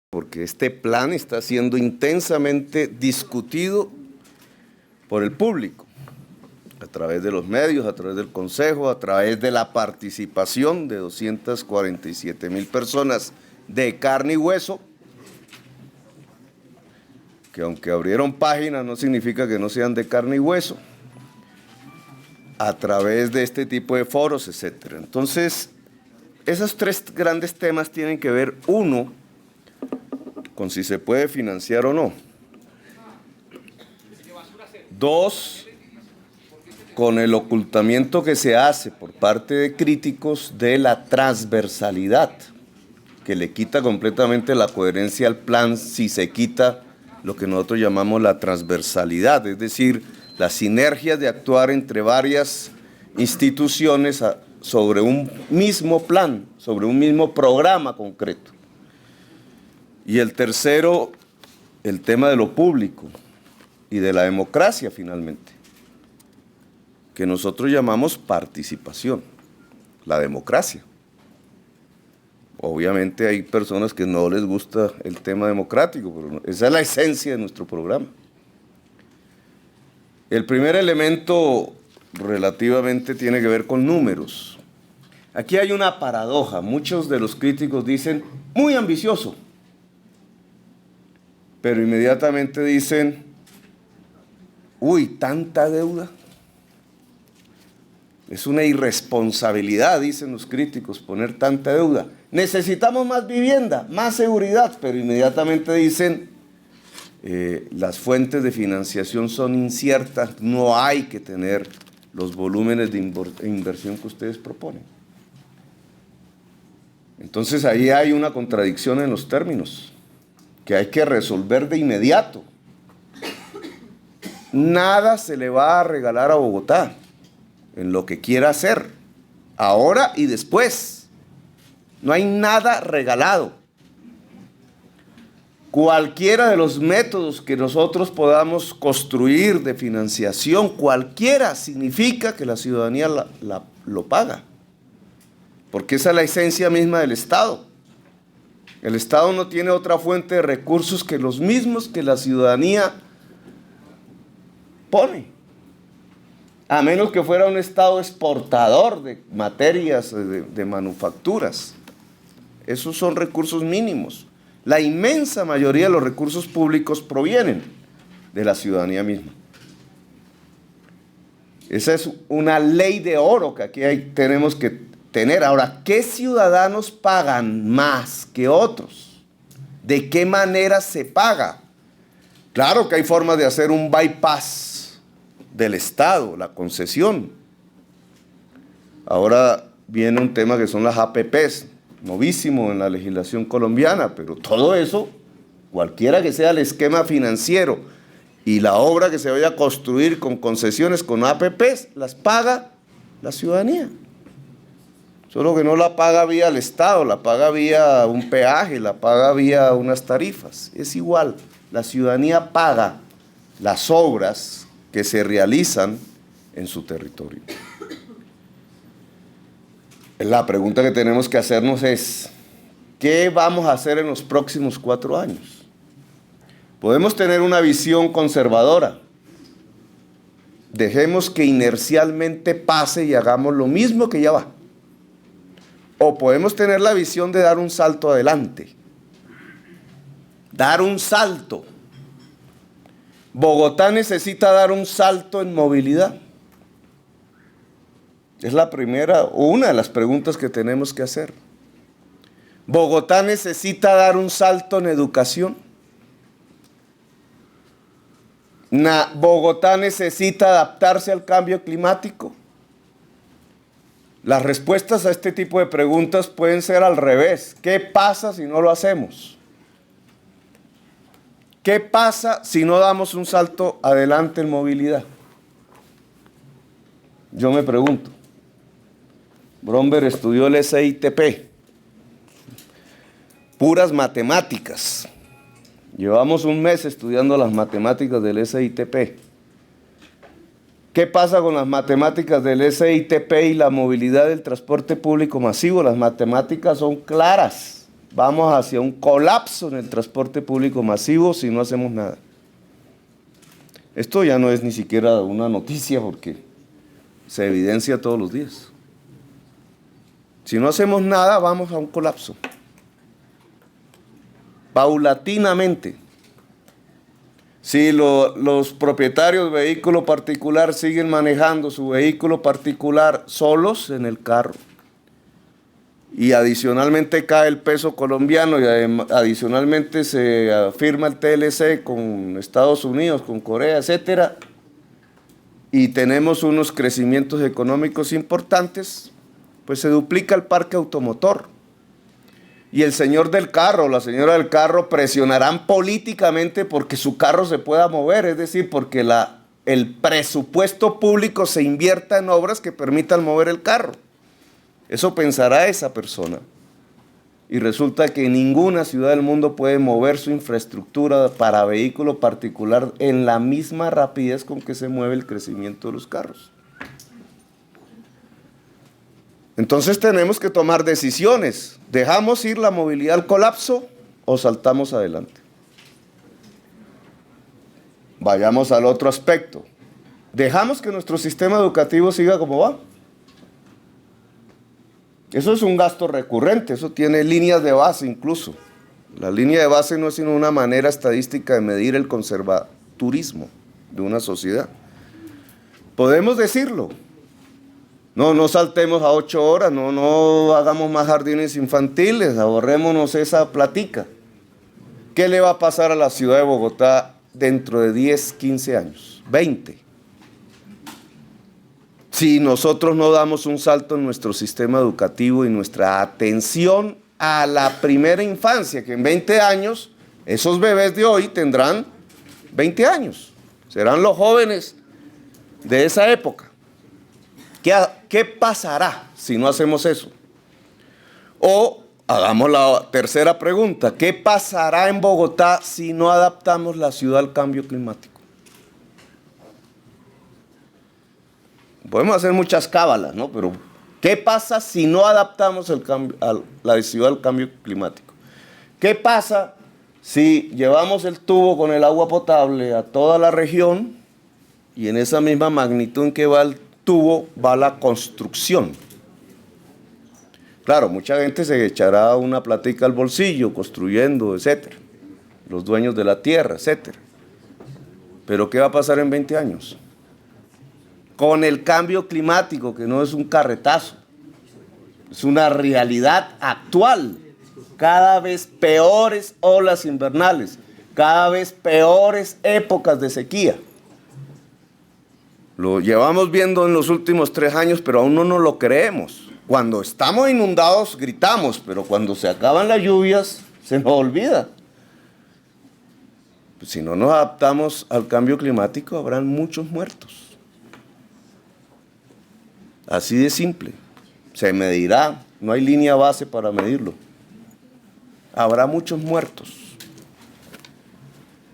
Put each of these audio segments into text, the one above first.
porque este plan está siendo intensamente discutido por el público, a través de los medios, a través del Consejo, a través de la participación de 247,000 personas de carne y hueso, que aunque abrieron páginas no significa que no sean de carne y hueso, a través de este tipo de foros, etcétera. Entonces, esos tres grandes temas tienen que ver, uno, con si se puede financiar o no. Dos, con el ocultamiento que se hace por parte de críticos de la transversalidad, que le quita completamente la coherencia al plan si se quita lo que nosotros llamamos la transversalidad, es decir, las sinergias de actuar entre varias instituciones sobre un mismo plan, sobre un mismo programa concreto. Y el tercero, el tema de lo público y de la democracia finalmente, que nosotros llamamos participación, la democracia. Obviamente hay personas que no les gusta el tema democrático, pero esa es la esencia de nuestro programa. El primer elemento relativamente tiene que ver con números. Aquí hay una paradoja. Muchos de los críticos dicen, muy ambicioso, pero inmediatamente dicen, uy, tanta deuda. Es una irresponsabilidad, dicen los críticos, poner tanta deuda. Necesitamos más vivienda, más seguridad, pero inmediatamente dicen, las fuentes de financiación son inciertas, no hay que tener los volúmenes de inversión que ustedes proponen. Entonces ahí hay una contradicción en los términos, que hay que resolver de inmediato. Nada se le va a regalar a Bogotá en lo que quiera hacer, ahora y después. No hay nada regalado. Cualquiera de los métodos que nosotros podamos construir de financiación, cualquiera, significa que la ciudadanía lo paga. Porque esa es la esencia misma del Estado. El Estado no tiene otra fuente de recursos que los mismos que la ciudadanía pone. A menos que fuera un Estado exportador de materias, de manufacturas. Esos son recursos mínimos. La inmensa mayoría de los recursos públicos provienen de la ciudadanía misma. Esa es una ley de oro que aquí tenemos que tener. Ahora, ¿qué ciudadanos pagan más que otros? ¿De qué manera se paga? Claro que hay formas de hacer un bypass del Estado, la concesión. Ahora viene un tema que son las APPs, novísimo en la legislación colombiana, pero todo eso, cualquiera que sea el esquema financiero y la obra que se vaya a construir con concesiones, con APPs, las paga la ciudadanía. Solo que no la paga vía el Estado, la paga vía un peaje, la paga vía unas tarifas. Es igual, la ciudadanía paga las obras que se realizan en su territorio. La pregunta que tenemos que hacernos es, ¿qué vamos a hacer en los próximos 4 años? Podemos tener una visión conservadora. Dejemos que inercialmente pase y hagamos lo mismo que ya va. O podemos tener la visión de dar un salto adelante. Dar un salto. Bogotá necesita dar un salto en movilidad. Es la primera o una de las preguntas que tenemos que hacer. Bogotá necesita dar un salto en educación. Bogotá necesita adaptarse al cambio climático. Las respuestas a este tipo de preguntas pueden ser al revés. ¿Qué pasa si no lo hacemos? ¿Qué pasa si no damos un salto adelante en movilidad? Yo me pregunto. Bromberg estudió el SITP, puras matemáticas. Llevamos un mes estudiando las matemáticas del SITP. ¿Qué pasa con las matemáticas del SITP y la movilidad del transporte público masivo? Las matemáticas son claras. vamos hacia un colapso en el transporte público masivo si no hacemos nada. Esto ya no es ni siquiera una noticia porque se evidencia todos los días. Si no hacemos nada, vamos a un colapso. Paulatinamente. Si los propietarios de vehículo particular siguen manejando su vehículo particular solos en el carro, y adicionalmente cae el peso colombiano y adicionalmente se firma el TLC con Estados Unidos, con Corea, etcétera, y tenemos unos crecimientos económicos importantes, pues se duplica el parque automotor. Y el señor del carro, la señora del carro presionarán políticamente porque su carro se pueda mover, es decir, porque el presupuesto público se invierta en obras que permitan mover el carro. Eso pensará esa persona. Y resulta que ninguna ciudad del mundo puede mover su infraestructura para vehículo particular en la misma rapidez con que se mueve el crecimiento de los carros. Entonces tenemos que tomar decisiones. ¿Dejamos ir la movilidad al colapso o saltamos adelante? Vayamos al otro aspecto. ¿Dejamos que nuestro sistema educativo siga como va? Eso es un gasto recurrente, eso tiene líneas de base incluso. La línea de base no es sino una manera estadística de medir el conservadurismo de una sociedad. Podemos decirlo. No saltemos a 8 horas, no hagamos más jardines infantiles, ahorrémonos esa platica. ¿Qué le va a pasar a la ciudad de Bogotá dentro de 10, 15 años, 20? Si nosotros no damos un salto en nuestro sistema educativo y nuestra atención a la primera infancia, que en 20 años, esos bebés de hoy tendrán 20 años, serán los jóvenes de esa época. ¿Qué pasará si no hacemos eso? O hagamos la tercera pregunta, ¿qué pasará en Bogotá si no adaptamos la ciudad al cambio climático? Podemos hacer muchas cábalas, ¿no? Pero ¿qué pasa si no adaptamos la ciudad al cambio climático? ¿Qué pasa si llevamos el tubo con el agua potable a toda la región y en esa misma magnitud en que va el tubo va la construcción? Claro, mucha gente se echará una platica al bolsillo construyendo, etcétera, los dueños de la tierra, etcétera. Pero ¿qué va a pasar en 20 años? Con el cambio climático, que no es un carretazo, es una realidad actual. Cada vez peores olas invernales, cada vez peores épocas de sequía. Lo llevamos viendo en los últimos 3 años, pero aún no nos lo creemos. Cuando estamos inundados gritamos, pero cuando se acaban las lluvias se nos olvida. Pues si no nos adaptamos al cambio climático, habrán muchos muertos. Así de simple. Se medirá, no hay línea base para medirlo. Habrá muchos muertos.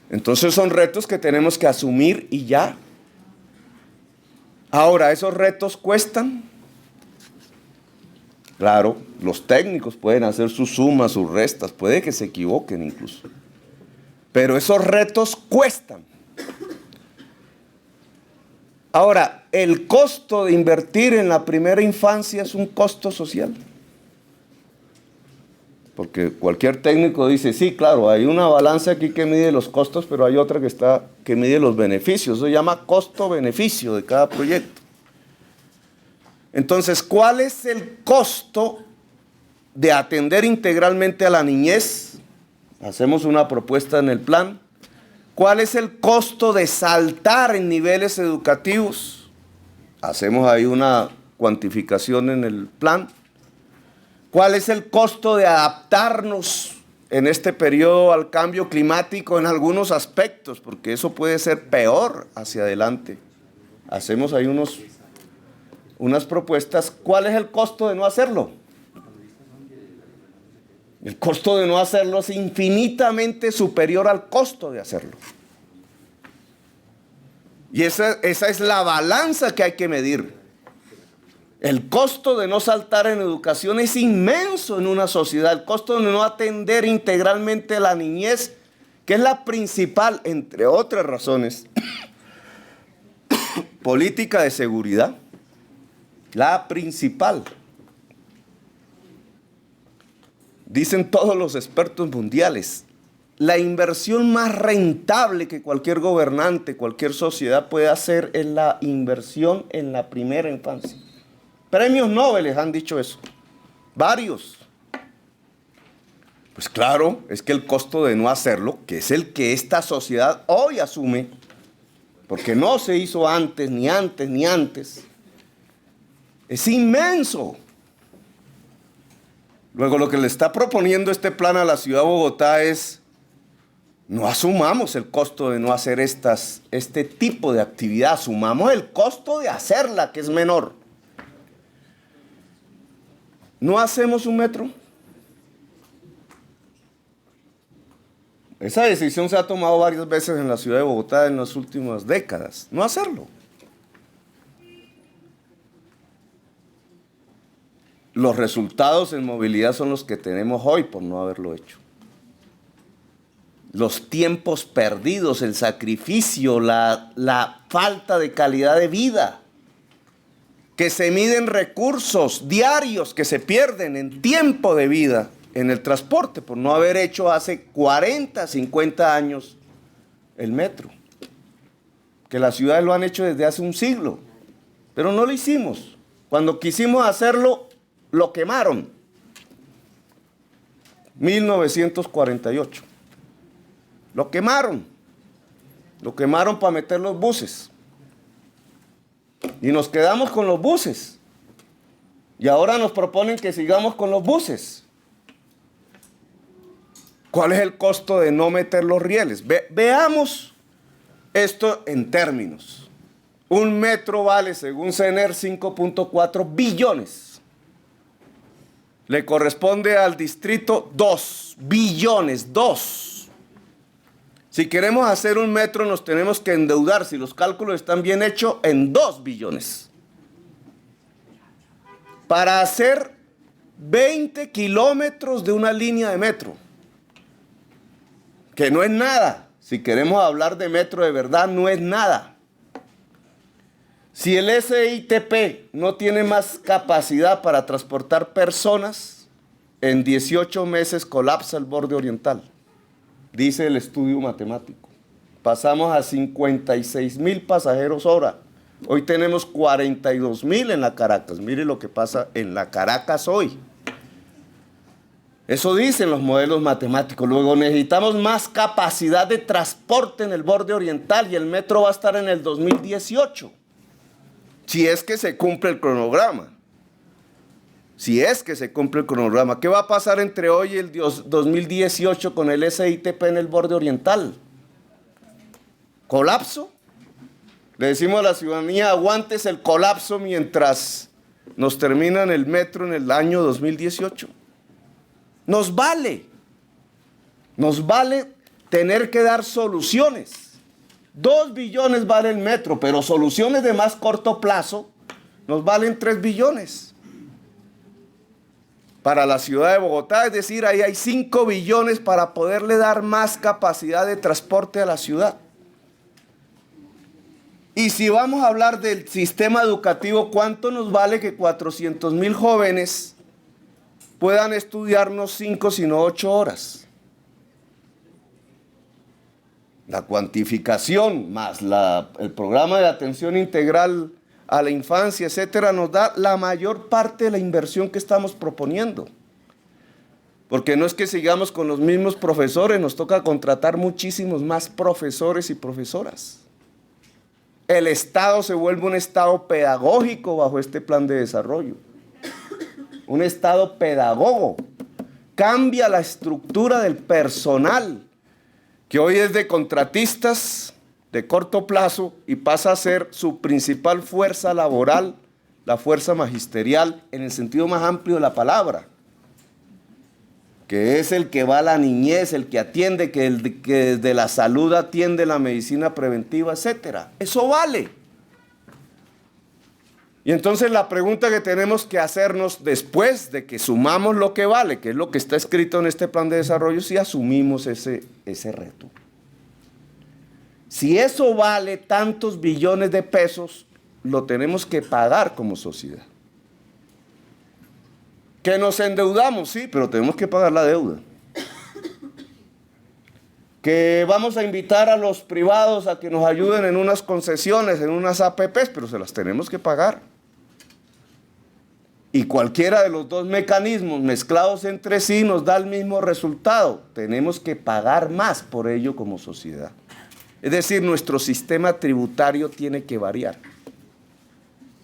Entonces son retos que tenemos que asumir y ya. Ahora, ¿esos retos cuestan? Claro, los técnicos pueden hacer sus sumas, sus restas, puede que se equivoquen incluso. Pero esos retos cuestan. Ahora, el costo de invertir en la primera infancia es un costo social. Porque cualquier técnico dice, sí, claro, hay una balanza aquí que mide los costos, pero hay otra que mide los beneficios. Eso se llama costo-beneficio de cada proyecto. Entonces, ¿cuál es el costo de atender integralmente a la niñez? Hacemos una propuesta en el plan. ¿Cuál es el costo de saltar en niveles educativos? Hacemos ahí una cuantificación en el plan. ¿Cuál es el costo de adaptarnos en este periodo al cambio climático en algunos aspectos? Porque eso puede ser peor hacia adelante. Hacemos ahí unas propuestas. ¿Cuál es el costo de no hacerlo? El costo de no hacerlo es infinitamente superior al costo de hacerlo. Y esa es la balanza que hay que medir. El costo de no saltar en educación es inmenso en una sociedad. El costo de no atender integralmente a la niñez, que es la principal, entre otras razones, política de seguridad. La principal. Dicen todos los expertos mundiales, la inversión más rentable que cualquier gobernante, cualquier sociedad puede hacer es la inversión en la primera infancia. Premios Nobel han dicho eso. Varios. Pues claro, es que el costo de no hacerlo, que es el que esta sociedad hoy asume, porque no se hizo antes, ni antes, ni antes, es inmenso. Luego lo que le está proponiendo este plan a la ciudad de Bogotá es, no asumamos el costo de no hacer este tipo de actividad, asumamos el costo de hacerla, que es menor. ¿No hacemos un metro? Esa decisión se ha tomado varias veces en la ciudad de Bogotá en las últimas décadas. No hacerlo. Los resultados en movilidad son los que tenemos hoy por no haberlo hecho. Los tiempos perdidos, el sacrificio, la falta de calidad de vida, que se miden recursos diarios que se pierden en tiempo de vida en el transporte por no haber hecho hace 40, 50 años el metro. Que las ciudades lo han hecho desde hace un siglo, pero no lo hicimos. Cuando quisimos hacerlo, lo quemaron. 1948. Lo quemaron. Lo quemaron para meter los buses. Y nos quedamos con los buses. Y ahora nos proponen que sigamos con los buses. ¿Cuál es el costo de no meter los rieles? Veamos esto en términos. Un metro vale, según CENER, 5.4 billones. Le corresponde al distrito 2 billones, 2. Si queremos hacer un metro nos tenemos que endeudar, si los cálculos están bien hechos, en 2 billones. Para hacer 20 kilómetros de una línea de metro. Que no es nada. Si queremos hablar de metro de verdad, no es nada. Si el SITP no tiene más capacidad para transportar personas, en 18 meses colapsa el borde oriental, dice el estudio matemático. Pasamos a 56,000 pasajeros hora. Hoy tenemos 42,000 en la Caracas. Mire lo que pasa en la Caracas hoy. Eso dicen los modelos matemáticos. Luego necesitamos más capacidad de transporte en el borde oriental y el metro va a estar en el 2018. Si es que se cumple el cronograma. Si es que se cumple el cronograma. ¿Qué va a pasar entre hoy y el 2018 con el SITP en el borde oriental? ¿Colapso? Le decimos a la ciudadanía, aguantes el colapso mientras nos terminan el metro en el año 2018. Nos vale tener que dar soluciones. 2 billones vale el metro, pero soluciones de más corto plazo nos valen 3 billones. Para la ciudad de Bogotá, es decir, ahí hay 5 billones para poderle dar más capacidad de transporte a la ciudad. Y si vamos a hablar del sistema educativo, ¿cuánto nos vale que 400,000 jóvenes puedan estudiar no 5 sino 8 horas? La cuantificación más el programa de atención integral a la infancia, etcétera, nos da la mayor parte de la inversión que estamos proponiendo. Porque no es que sigamos con los mismos profesores, nos toca contratar muchísimos más profesores y profesoras. El Estado se vuelve un Estado pedagógico bajo este plan de desarrollo. Un Estado pedagogo. Cambia la estructura del personal, que hoy es de contratistas de corto plazo y pasa a ser su principal fuerza laboral, la fuerza magisterial, en el sentido más amplio de la palabra, que es el que va a la niñez, el que atiende, que desde la salud atiende la medicina preventiva, etcétera. Eso vale. Y entonces la pregunta que tenemos que hacernos después de que sumamos lo que vale, que es lo que está escrito en este plan de desarrollo, si asumimos ese reto. Si eso vale tantos billones de pesos, lo tenemos que pagar como sociedad. Que nos endeudamos, sí, pero tenemos que pagar la deuda. Que vamos a invitar a los privados a que nos ayuden en unas concesiones, en unas APPs, pero se las tenemos que pagar. Y cualquiera de los dos mecanismos mezclados entre sí nos da el mismo resultado. Tenemos que pagar más por ello como sociedad. Es decir, nuestro sistema tributario tiene que variar.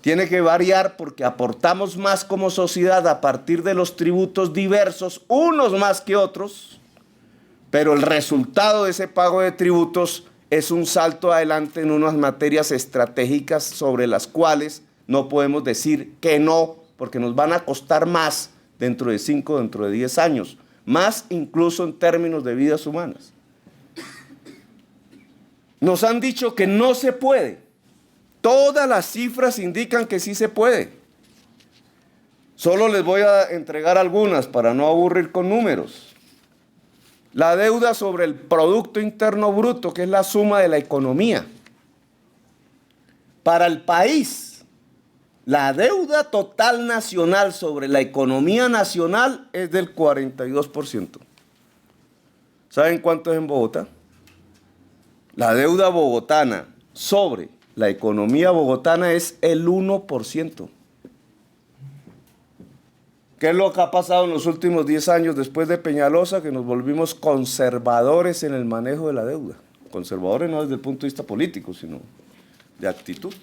Tiene que variar porque aportamos más como sociedad a partir de los tributos diversos, unos más que otros, pero el resultado de ese pago de tributos es un salto adelante en unas materias estratégicas sobre las cuales no podemos decir que no, porque nos van a costar más dentro de 5, dentro de 10 años, más incluso en términos de vidas humanas. Nos han dicho que no se puede. Todas las cifras indican que sí se puede. Solo les voy a entregar algunas para no aburrir con números. La deuda sobre el Producto Interno Bruto, que es la suma de la economía. Para el país, la deuda total nacional sobre la economía nacional es del 42%. ¿Saben cuánto es en Bogotá? La deuda bogotana sobre la economía bogotana es el 1%. ¿Qué es lo que ha pasado en los últimos 10 años después de Peñalosa? Que nos volvimos conservadores en el manejo de la deuda. Conservadores no desde el punto de vista político, sino de actitud.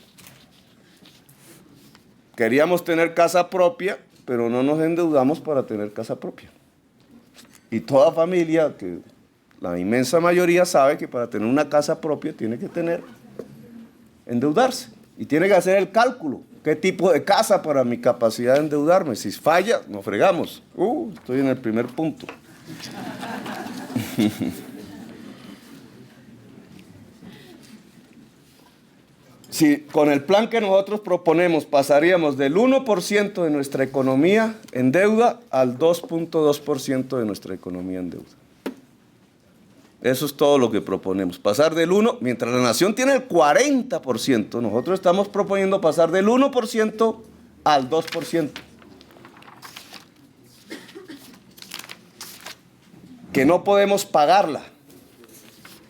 Queríamos tener casa propia, pero no nos endeudamos para tener casa propia. Y toda familia, que la inmensa mayoría sabe que para tener una casa propia tiene que endeudarse. Y tiene que hacer el cálculo. ¿Qué tipo de casa para mi capacidad de endeudarme? Si falla, nos fregamos. Estoy en el primer punto. Si con el plan que nosotros proponemos pasaríamos del 1% de nuestra economía en deuda al 2.2% de nuestra economía en deuda. Eso es todo lo que proponemos. Pasar del 1%, mientras la nación tiene el 40%, nosotros estamos proponiendo pasar del 1% al 2%. Que no podemos pagarla.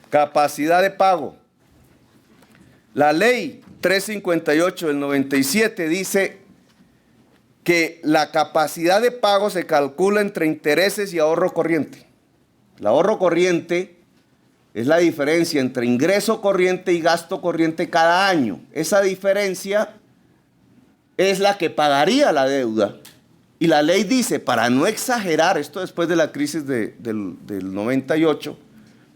Capacidad de pago. La ley 358 del 97 dice que la capacidad de pago se calcula entre intereses y ahorro corriente. El ahorro corriente es la diferencia entre ingreso corriente y gasto corriente cada año. Esa diferencia es la que pagaría la deuda. Y la ley dice, para no exagerar, esto después de la crisis del 98,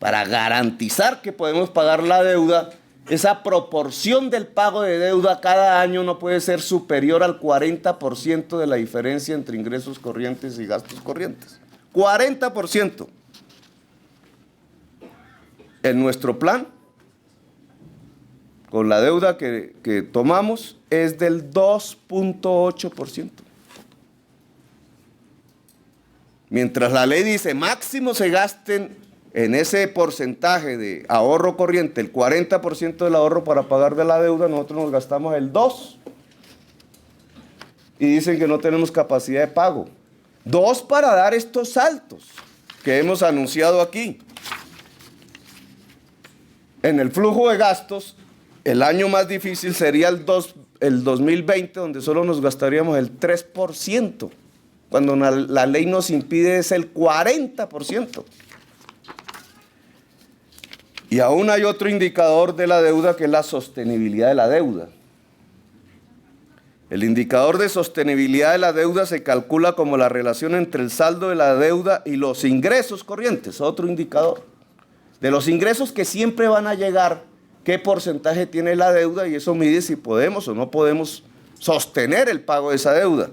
para garantizar que podemos pagar la deuda, esa proporción del pago de deuda cada año no puede ser superior al 40% de la diferencia entre ingresos corrientes y gastos corrientes. 40%. En nuestro plan, con la deuda que tomamos, es del 2.8%. Mientras la ley dice máximo se gasten en ese porcentaje de ahorro corriente, el 40% del ahorro para pagar de la deuda, nosotros nos gastamos el 2%. Y dicen que no tenemos capacidad de pago. 2 para dar estos saltos que hemos anunciado aquí. En el flujo de gastos, el año más difícil sería el 2020, donde solo nos gastaríamos el 3%, cuando la ley nos impide es el 40%. Y aún hay otro indicador de la deuda, que es la sostenibilidad de la deuda. El indicador de sostenibilidad de la deuda se calcula como la relación entre el saldo de la deuda y los ingresos corrientes, otro indicador. De los ingresos que siempre van a llegar, qué porcentaje tiene la deuda, y eso mide si podemos o no podemos sostener el pago de esa deuda.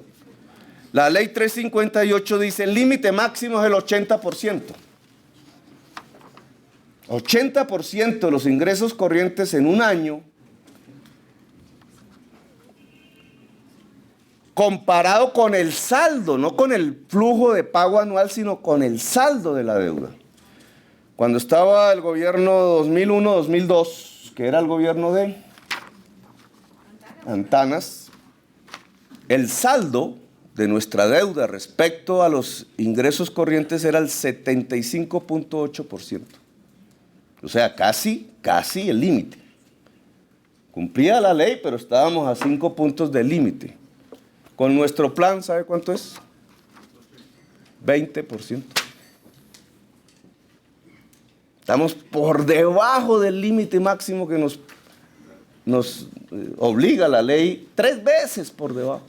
La ley 358 dice el límite máximo es el 80%. 80% de los ingresos corrientes en un año comparado con el saldo, no con el flujo de pago anual, sino con el saldo de la deuda. Cuando estaba el gobierno 2001-2002, que era el gobierno de Antanas, el saldo de nuestra deuda respecto a los ingresos corrientes era el 75.8%. O sea, casi el límite. Cumplía la ley, pero estábamos a 5 puntos del límite. Con nuestro plan, ¿sabe cuánto es? 20%. Estamos por debajo del límite máximo que nos obliga la ley, 3 veces por debajo.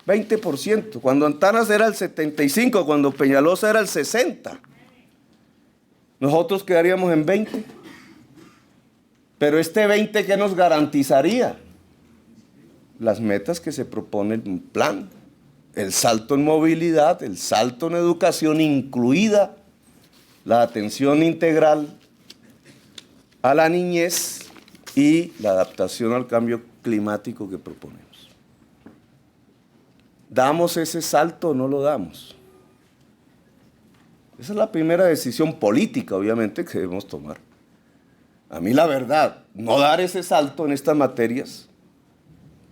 20%. Cuando Antanas era el 75%, cuando Peñalosa era el 60%. Nosotros quedaríamos en 20%. Pero este 20%, ¿qué nos garantizaría? Las metas que se propone en un plan. El salto en movilidad, el salto en educación, incluida la atención integral a la niñez y la adaptación al cambio climático que proponemos. ¿Damos ese salto o no lo damos? Esa es la primera decisión política, obviamente, que debemos tomar. A mí la verdad, no dar ese salto en estas materias,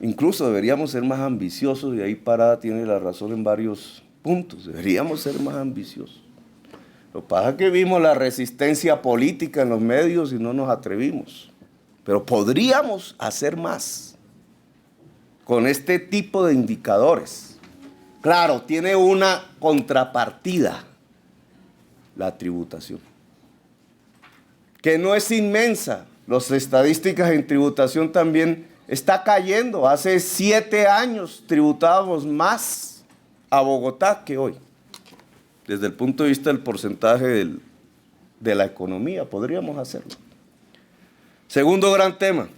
incluso deberíamos ser más ambiciosos, y ahí Parada tiene la razón en varios puntos, deberíamos ser más ambiciosos. Lo que pasa es que vimos la resistencia política en los medios y no nos atrevimos, pero podríamos hacer más con este tipo de indicadores. Claro, tiene una contrapartida, la tributación, que no es inmensa. Las estadísticas en tributación también está cayendo. Hace 7 años tributábamos más a Bogotá que hoy. Desde el punto de vista del porcentaje de la economía, podríamos hacerlo. Segundo gran tema.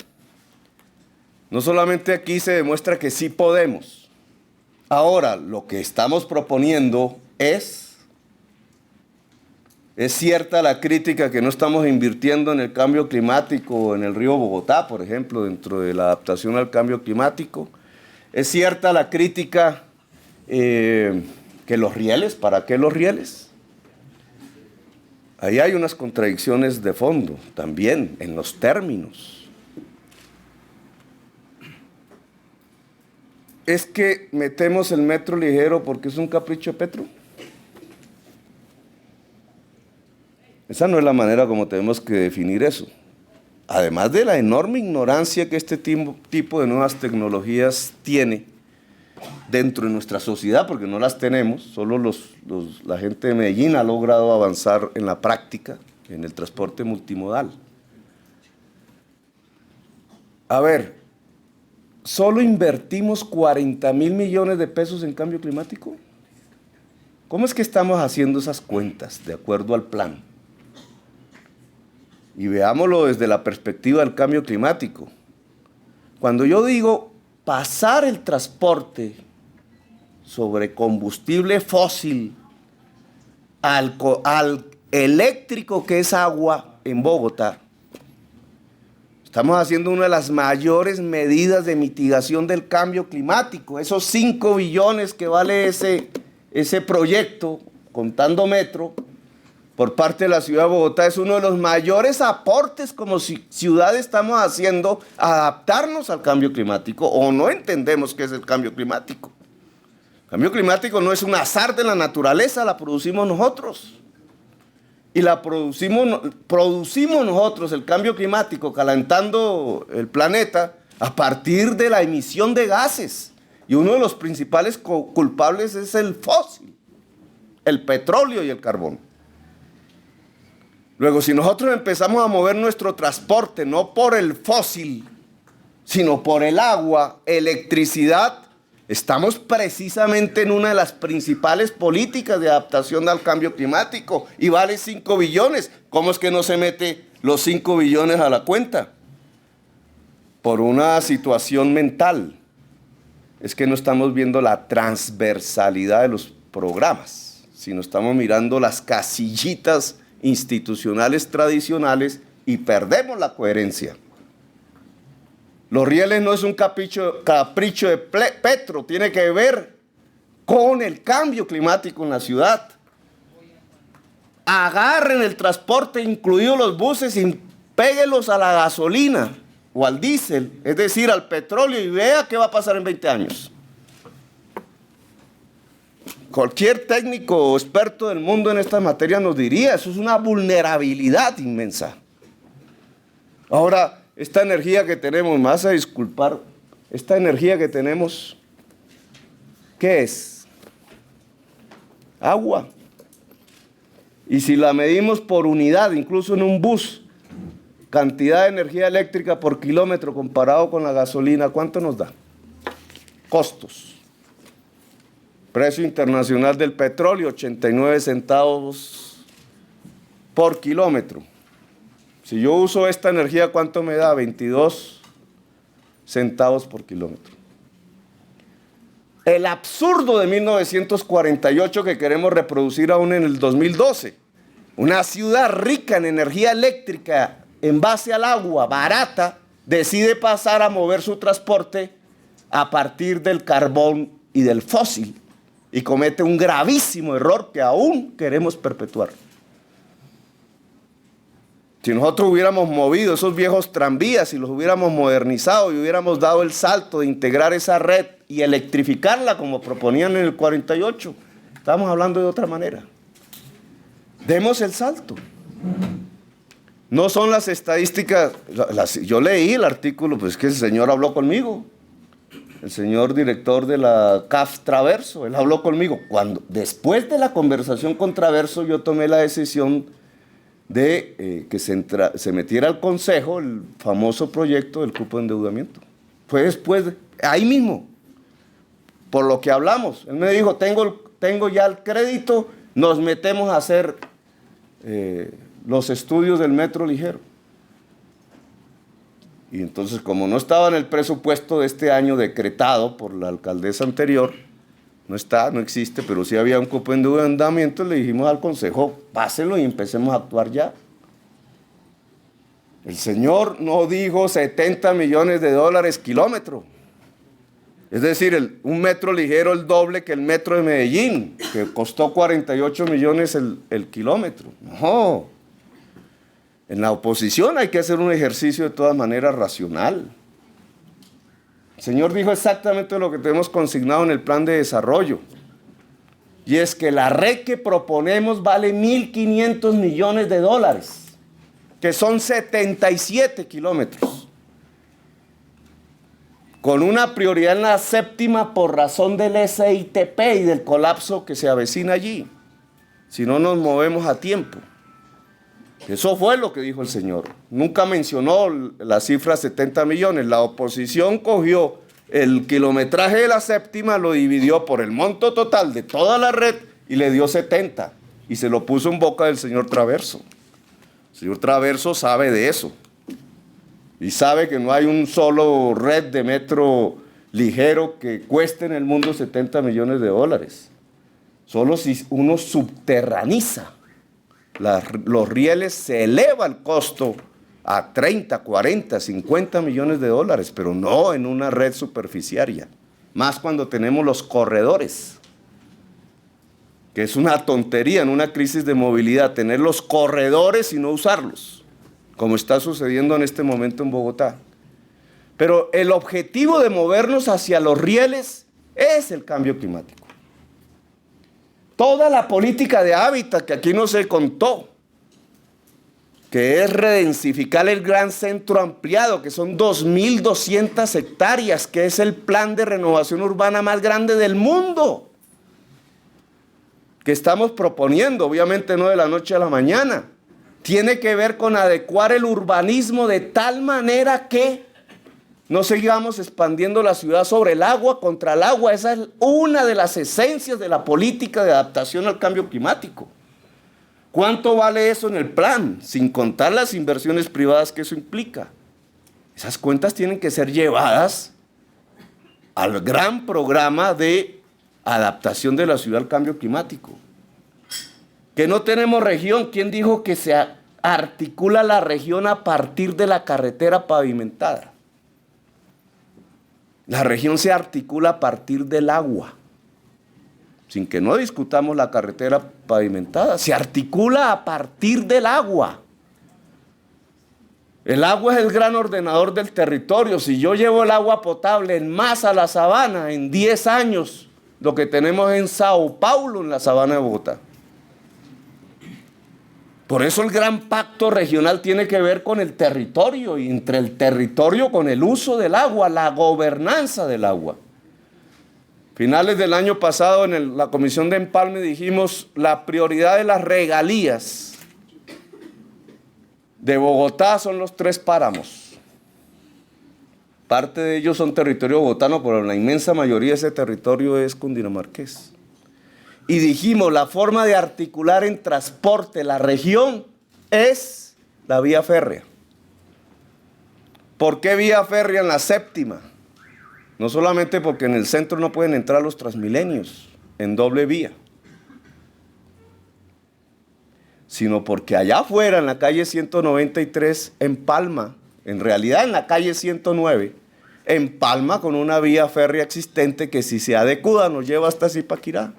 No solamente aquí se demuestra que sí podemos. Ahora, lo que estamos proponiendo es cierta la crítica que no estamos invirtiendo en el cambio climático en el río Bogotá, por ejemplo, dentro de la adaptación al cambio climático. Es cierta la crítica que los rieles, ¿para qué los rieles? Ahí hay unas contradicciones de fondo también en los términos. ¿Es que metemos el metro ligero porque es un capricho de Petro? Esa no es la manera como tenemos que definir eso. Además de la enorme ignorancia que este tipo de nuevas tecnologías tiene dentro de nuestra sociedad, porque no las tenemos, solo la gente de Medellín ha logrado avanzar en la práctica, en el transporte multimodal. A ver, ¿solo invertimos 40.000 millones de pesos en cambio climático? ¿Cómo es que estamos haciendo esas cuentas de acuerdo al plan? Y veámoslo desde la perspectiva del cambio climático. Cuando yo digo pasar el transporte sobre combustible fósil al eléctrico, que es agua, en Bogotá, estamos haciendo una de las mayores medidas de mitigación del cambio climático. Esos 5 billones que vale ese proyecto, contando metro, por parte de la ciudad de Bogotá, es uno de los mayores aportes como ciudad estamos haciendo a adaptarnos al cambio climático, o no entendemos qué es el cambio climático. El cambio climático no es un azar de la naturaleza, la producimos nosotros. Y la producimos nosotros, el cambio climático, calentando el planeta a partir de la emisión de gases. Y uno de los principales culpables es el fósil, el petróleo y el carbón. Luego, si nosotros empezamos a mover nuestro transporte, no por el fósil, sino por el agua, electricidad, estamos precisamente en una de las principales políticas de adaptación al cambio climático y vale 5 billones. ¿Cómo es que no se mete los 5 billones a la cuenta? Por una situación mental. Es que no estamos viendo la transversalidad de los programas, sino estamos mirando las casillitas institucionales tradicionales y perdemos la coherencia. Los rieles no es un capricho de Petro, tiene que ver con el cambio climático en la ciudad. Agarren el transporte, incluidos los buses, y péguelos a la gasolina o al diésel, es decir, al petróleo, y vea qué va a pasar en 20 años. Cualquier técnico o experto del mundo en esta materia nos diría, eso es una vulnerabilidad inmensa. Ahora, esta energía que tenemos, me vas a disculpar, esta energía que tenemos, ¿qué es? Agua. Y si la medimos por unidad, incluso en un bus, cantidad de energía eléctrica por kilómetro comparado con la gasolina, ¿cuánto nos da? Costos. Precio internacional del petróleo, 89 centavos por kilómetro. Si yo uso esta energía, ¿cuánto me da? 22 centavos por kilómetro. El absurdo de 1948 que queremos reproducir aún en el 2012. Una ciudad rica en energía eléctrica en base al agua, barata, decide pasar a mover su transporte a partir del carbón y del fósil. Y comete un gravísimo error que aún queremos perpetuar. Si nosotros hubiéramos movido esos viejos tranvías y los hubiéramos modernizado y hubiéramos dado el salto de integrar esa red y electrificarla como proponían en el 48, estamos hablando de otra manera. Demos el salto. No son las estadísticas, yo leí el artículo, pues que el señor habló conmigo. El señor director de la CAF Traverso, él habló conmigo. Después de la conversación con Traverso, yo tomé la decisión de que se metiera al Consejo el famoso proyecto del cupo de endeudamiento. Fue después, ahí mismo, por lo que hablamos. Él me dijo, tengo ya el crédito, nos metemos a hacer los estudios del metro ligero. Y entonces, como no estaba en el presupuesto de este año decretado por la alcaldesa anterior, no existe, pero sí había un cupo de endeudamiento, le dijimos al Consejo, páselo y empecemos a actuar ya. El señor no dijo 70 millones de dólares kilómetro. Es decir, un metro ligero el doble que el metro de Medellín, que costó 48 millones el kilómetro. No. En la oposición hay que hacer un ejercicio de todas maneras racional. El señor dijo exactamente lo que tenemos consignado en el plan de desarrollo. Y es que la red que proponemos vale 1.500 millones de dólares, que son 77 kilómetros. Con una prioridad en la séptima por razón del SITP y del colapso que se avecina allí. Si no nos movemos a tiempo. Eso fue lo que dijo el señor. Nunca mencionó la cifra 70 millones. La oposición cogió el kilometraje de la séptima, lo dividió por el monto total de toda la red y le dio 70. Y se lo puso en boca del señor Traverso. El señor Traverso sabe de eso. Y sabe que no hay un solo red de metro ligero que cueste en el mundo 70 millones de dólares. Solo si uno subterraniza los rieles, se eleva el costo a 30, 40, 50 millones de dólares, pero no en una red superficiaria. Más cuando tenemos los corredores, que es una tontería en una crisis de movilidad, tener los corredores y no usarlos, como está sucediendo en este momento en Bogotá. Pero el objetivo de movernos hacia los rieles es el cambio climático. Toda la política de hábitat que aquí no se contó, que es redensificar el gran centro ampliado, que son 2.200 hectáreas, que es el plan de renovación urbana más grande del mundo, que estamos proponiendo, obviamente no de la noche a la mañana, tiene que ver con adecuar el urbanismo de tal manera que no sigamos expandiendo la ciudad sobre el agua, contra el agua. Esa es una de las esencias de la política de adaptación al cambio climático. ¿Cuánto vale eso en el plan? Sin contar las inversiones privadas que eso implica. Esas cuentas tienen que ser llevadas al gran programa de adaptación de la ciudad al cambio climático. Que no tenemos región. ¿Quién dijo que se articula la región a partir de la carretera pavimentada? La región se articula a partir del agua, sin que no discutamos la carretera pavimentada, se articula a partir del agua. El agua es el gran ordenador del territorio. Si yo llevo el agua potable en masa a la sabana, en 10 años, lo que tenemos en Sao Paulo, en la sabana de Bogotá. Por eso el gran pacto regional tiene que ver con el territorio, y entre el territorio con el uso del agua, la gobernanza del agua. Finales del año pasado en la Comisión de Empalme dijimos la prioridad de las regalías de Bogotá son los 3 páramos. Parte de ellos son territorio bogotano, pero la inmensa mayoría de ese territorio es cundinamarqués. Y dijimos, la forma de articular en transporte la región es la vía férrea. ¿Por qué vía férrea en la séptima? No solamente porque en el centro no pueden entrar los Transmilenios en doble vía, sino porque allá afuera, en la calle 193, en Palma, en realidad en la calle 109, en Palma, con una vía férrea existente que si se adecua nos lleva hasta Zipaquirá.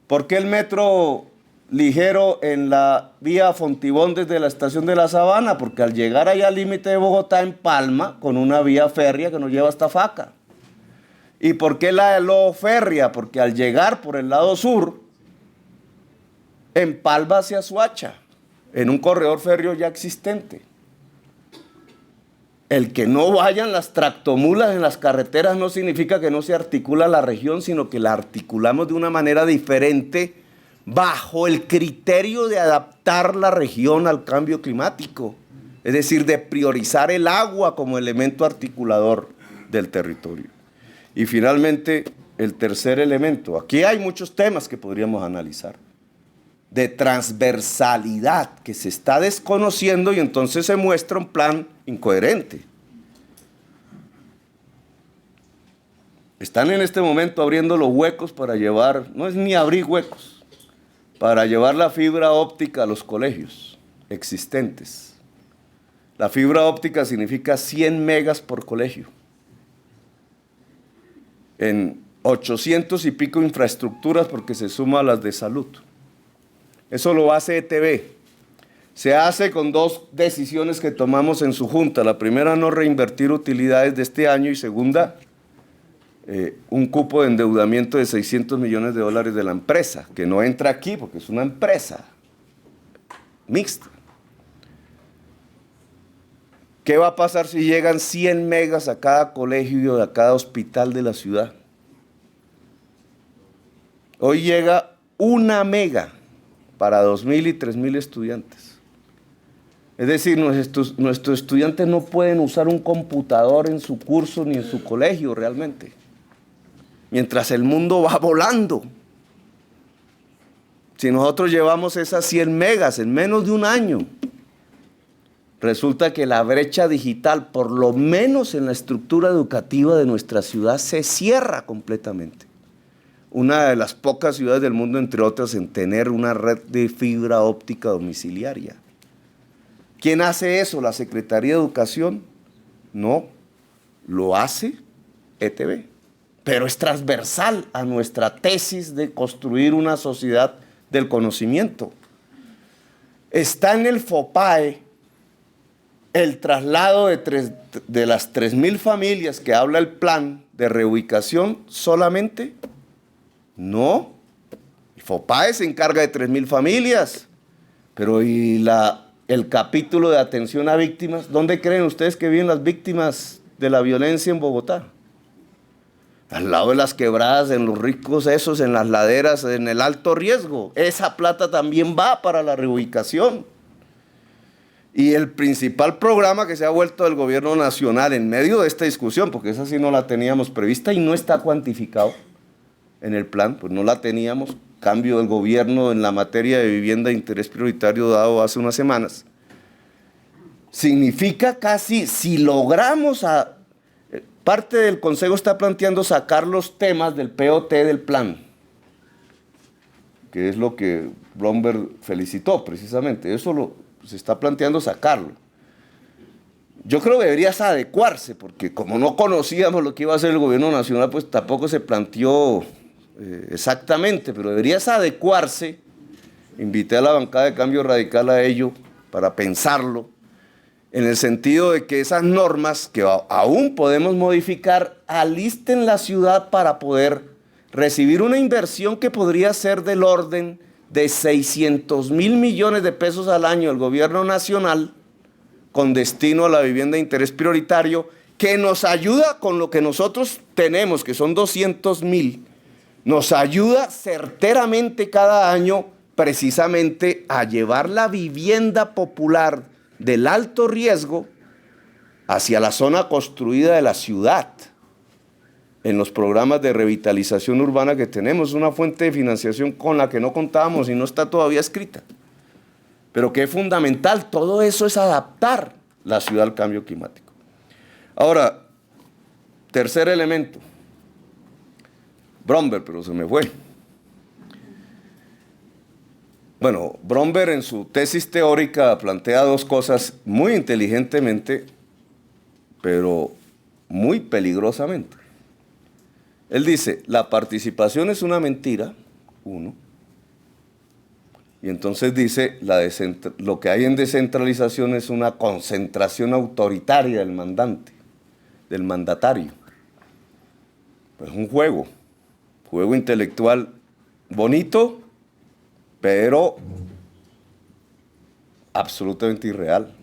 ¿Por qué el metro ligero en la vía Fontibón desde la estación de La Sabana? Porque al llegar allá al límite de Bogotá, en Palma, con una vía férrea que nos lleva hasta Faca. ¿Y por qué la férrea? Porque al llegar por el lado sur, en Palma hacia Suacha, en un corredor férreo ya existente. El que no vayan las tractomulas en las carreteras no significa que no se articula la región, sino que la articulamos de una manera diferente bajo el criterio de adaptar la región al cambio climático. Es decir, de priorizar el agua como elemento articulador del territorio. Y finalmente, el tercer elemento. Aquí hay muchos temas que podríamos analizar. De transversalidad que se está desconociendo y entonces se muestra un plan incoherente. Están en este momento abriendo los huecos para llevar, no es ni abrir huecos, para llevar la fibra óptica a los colegios existentes. La fibra óptica significa 100 megas por colegio. En 800 y pico infraestructuras porque se suma a las de salud. Eso lo hace ETB. Se hace con 2 decisiones que tomamos en su junta. La primera, no reinvertir utilidades de este año, y segunda, un cupo de endeudamiento de $600 millones de la empresa, que no entra aquí porque es una empresa mixta. ¿Qué va a pasar si llegan 100 megas a cada colegio y a cada hospital de la ciudad? Hoy llega 1 mega para 2.000 y 3.000 estudiantes. Es decir, nuestros estudiantes no pueden usar un computador en su curso ni en su colegio realmente. Mientras el mundo va volando. Si nosotros llevamos esas 100 megas en menos de un año, resulta que la brecha digital, por lo menos en la estructura educativa de nuestra ciudad, se cierra completamente. Una de las pocas ciudades del mundo, entre otras, en tener una red de fibra óptica domiciliaria. ¿Quién hace eso? ¿La Secretaría de Educación? No, lo hace ETB, pero es transversal a nuestra tesis de construir una sociedad del conocimiento. Está en el FOPAE el traslado de las 3.000 familias que habla el plan de reubicación solamente. No, el FOPAE se encarga de 3.000 familias, pero ¿y el capítulo de atención a víctimas? ¿Dónde creen ustedes que viven las víctimas de la violencia en Bogotá? Al lado de las quebradas, en los ricos esos, en las laderas, en el alto riesgo. Esa plata también va para la reubicación. Y el principal programa que se ha vuelto del gobierno nacional en medio de esta discusión, porque esa sí no la teníamos prevista y no está cuantificado en el plan, pues no la teníamos, cambio del gobierno en la materia de vivienda de interés prioritario dado hace unas semanas. Significa casi, si logramos, parte del Consejo está planteando sacar los temas del POT del plan, que es lo que Blomberg felicitó precisamente, eso se está planteando sacarlo. Yo creo que debería adecuarse, porque como no conocíamos lo que iba a hacer el gobierno nacional, pues tampoco se planteó exactamente, pero debería adecuarse. Invité a la bancada de Cambio Radical a ello para pensarlo, en el sentido de que esas normas que aún podemos modificar alisten la ciudad para poder recibir una inversión que podría ser del orden de 600.000 millones de pesos al año del gobierno nacional con destino a la vivienda de interés prioritario, que nos ayuda con lo que nosotros tenemos, que son 200.000, nos ayuda certeramente cada año precisamente a llevar la vivienda popular del alto riesgo hacia la zona construida de la ciudad. En los programas de revitalización urbana que tenemos, una fuente de financiación con la que no contábamos y no está todavía escrita, pero que es fundamental. Todo eso es adaptar la ciudad al cambio climático. Ahora, tercer elemento, Bromberg, pero se me fue. Bueno, Bromberg en su tesis teórica plantea dos cosas muy inteligentemente, pero muy peligrosamente. Él dice, la participación es una mentira, uno, y entonces dice, lo que hay en descentralización es una concentración autoritaria del mandatario. Pues un juego intelectual bonito, pero absolutamente irreal.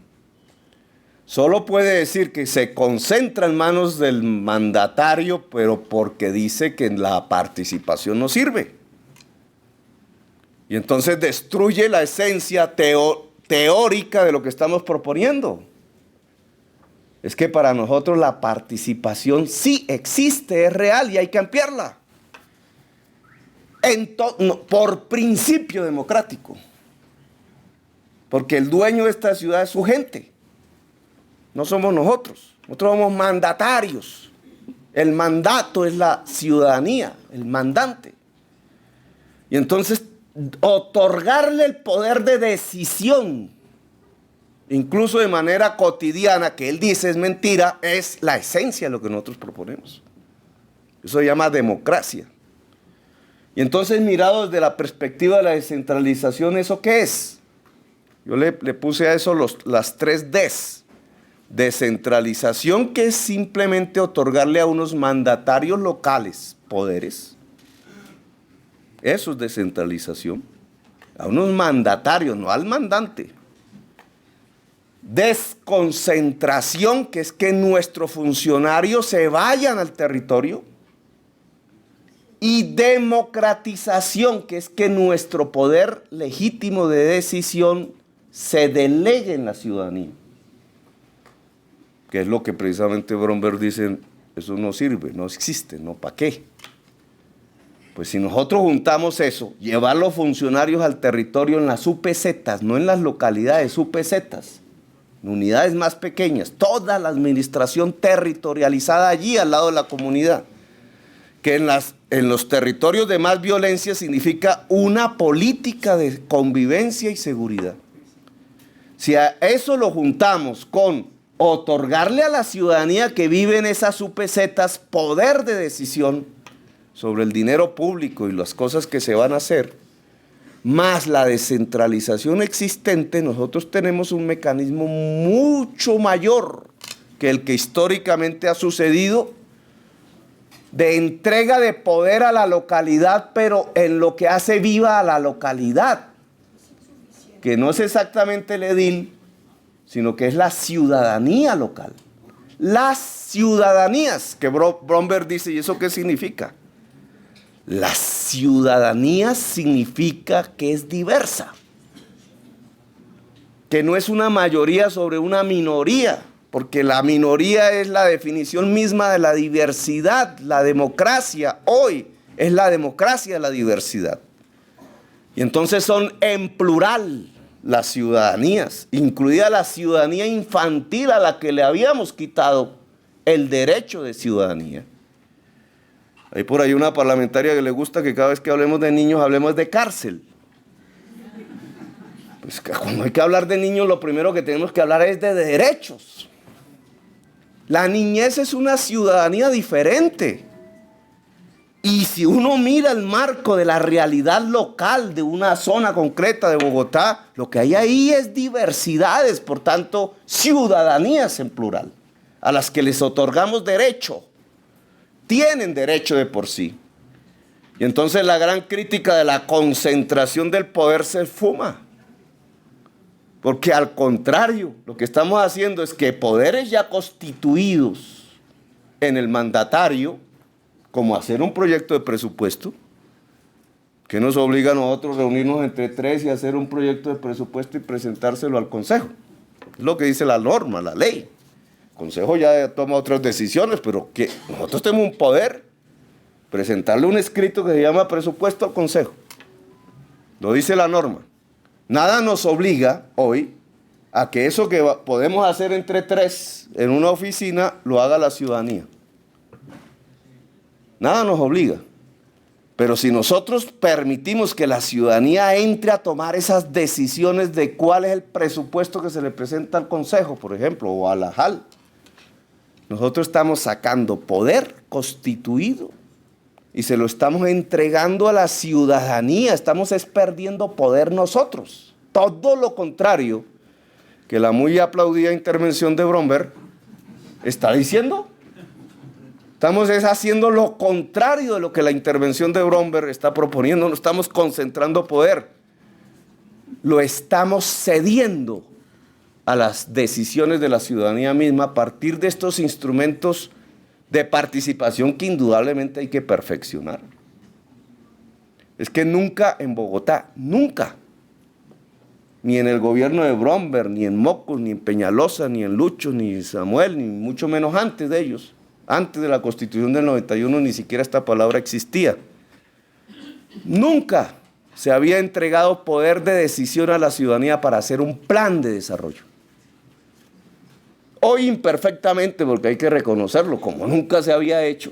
Solo puede decir que se concentra en manos del mandatario, pero porque dice que la participación no sirve. Y entonces destruye la esencia teórica de lo que estamos proponiendo. Es que para nosotros la participación sí existe, es real y hay que ampliarla. Por principio democrático. Porque el dueño de esta ciudad es su gente. No somos nosotros. Nosotros somos mandatarios. El mandato es la ciudadanía, el mandante. Y entonces otorgarle el poder de decisión, incluso de manera cotidiana, que él dice es mentira, es la esencia de lo que nosotros proponemos. Eso se llama democracia. Y entonces, mirado desde la perspectiva de la descentralización, ¿eso qué es? Yo le puse a eso las 3 Ds. Descentralización, que es simplemente otorgarle a unos mandatarios locales poderes. Eso es descentralización. A unos mandatarios, no al mandante. Desconcentración, que es que nuestros funcionarios se vayan al territorio. Y democratización, que es que nuestro poder legítimo de decisión se delegue en la ciudadanía. Que es lo que precisamente Bromberg dice, eso no sirve, no existe, ¿no? ¿Para qué? Pues si nosotros juntamos eso, llevar los funcionarios al territorio en las UPZs, no en las localidades, UPZs, en unidades más pequeñas, toda la administración territorializada allí al lado de la comunidad, que en los territorios de más violencia significa una política de convivencia y seguridad. Si a eso lo juntamos con otorgarle a la ciudadanía que vive en esas UPZs poder de decisión sobre el dinero público y las cosas que se van a hacer, más la descentralización existente, nosotros tenemos un mecanismo mucho mayor que el que históricamente ha sucedido, de entrega de poder a la localidad, pero en lo que hace viva a la localidad, que no es exactamente el edil, sino que es la ciudadanía local. Las ciudadanías, que Bromberg dice, ¿y eso qué significa? La ciudadanía significa que es diversa, que no es una mayoría sobre una minoría, porque la minoría es la definición misma de la diversidad. La democracia hoy es la democracia de la diversidad. Y entonces son en plural las ciudadanías, incluida la ciudadanía infantil a la que le habíamos quitado el derecho de ciudadanía. Hay por ahí una parlamentaria que le gusta que cada vez que hablemos de niños hablemos de cárcel. Pues cuando hay que hablar de niños, lo primero que tenemos que hablar es de derechos. La niñez es una ciudadanía diferente. Y si uno mira el marco de la realidad local de una zona concreta de Bogotá, lo que hay ahí es diversidades, por tanto, ciudadanías en plural, a las que les otorgamos derecho. Tienen derecho de por sí. Y entonces la gran crítica de la concentración del poder se esfuma. Porque al contrario, lo que estamos haciendo es que poderes ya constituidos en el mandatario, como hacer un proyecto de presupuesto, que nos obliga a nosotros a reunirnos entre 3 y hacer un proyecto de presupuesto y presentárselo al Consejo. Es lo que dice la norma, la ley. El Consejo ya toma otras decisiones, pero que nosotros tenemos un poder, presentarle un escrito que se llama presupuesto al Consejo. Lo dice la norma. Nada nos obliga hoy a que eso que podemos hacer entre 3 en una oficina lo haga la ciudadanía. Nada nos obliga. Pero si nosotros permitimos que la ciudadanía entre a tomar esas decisiones de cuál es el presupuesto que se le presenta al Consejo, por ejemplo, o a la JAL, nosotros estamos sacando poder constituido y se lo estamos entregando a la ciudadanía. Estamos perdiendo poder nosotros. Todo lo contrario que la muy aplaudida intervención de Bromberg está diciendo. Estamos haciendo lo contrario de lo que la intervención de Bromberg está proponiendo. No estamos concentrando poder. Lo estamos cediendo a las decisiones de la ciudadanía misma a partir de estos instrumentos de participación que indudablemente hay que perfeccionar. Es que nunca en Bogotá, nunca, ni en el gobierno de Bromberg, ni en Mocos, ni en Peñalosa, ni en Lucho, ni en Samuel, ni mucho menos antes de ellos, antes de la Constitución del 91, ni siquiera esta palabra existía. Nunca se había entregado poder de decisión a la ciudadanía para hacer un plan de desarrollo. Hoy imperfectamente, porque hay que reconocerlo, como nunca se había hecho,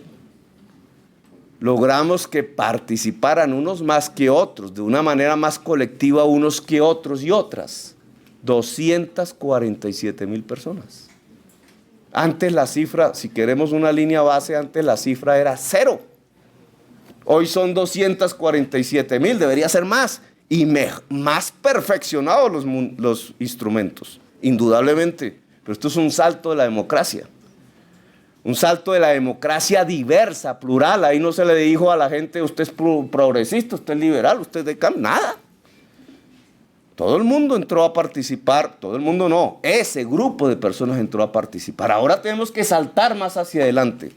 logramos que participaran unos más que otros, de una manera más colectiva unos que otros y otras. 247,000 personas. Antes la cifra, si queremos una línea base, antes la cifra era 0. Hoy son 247,000, debería ser más. Y más perfeccionados los instrumentos, indudablemente. Pero esto es un salto de la democracia. Un salto de la democracia diversa, plural. Ahí no se le dijo a la gente, usted es progresista, usted es liberal, usted es de cambio, nada. Todo el mundo entró a participar, todo el mundo no, ese grupo de personas entró a participar. Ahora tenemos que saltar más hacia adelante.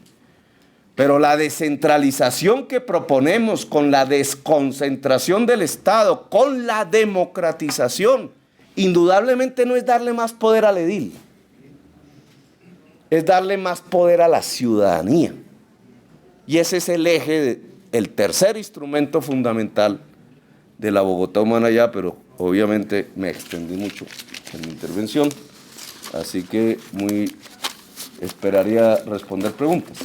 Pero la descentralización que proponemos con la desconcentración del Estado, con la democratización, indudablemente no es darle más poder al edil. Es darle más poder a la ciudadanía. Y ese es el eje, el tercer instrumento fundamental de la Bogotá Humana Ya, pero obviamente me extendí mucho en mi intervención, así que esperaría responder preguntas.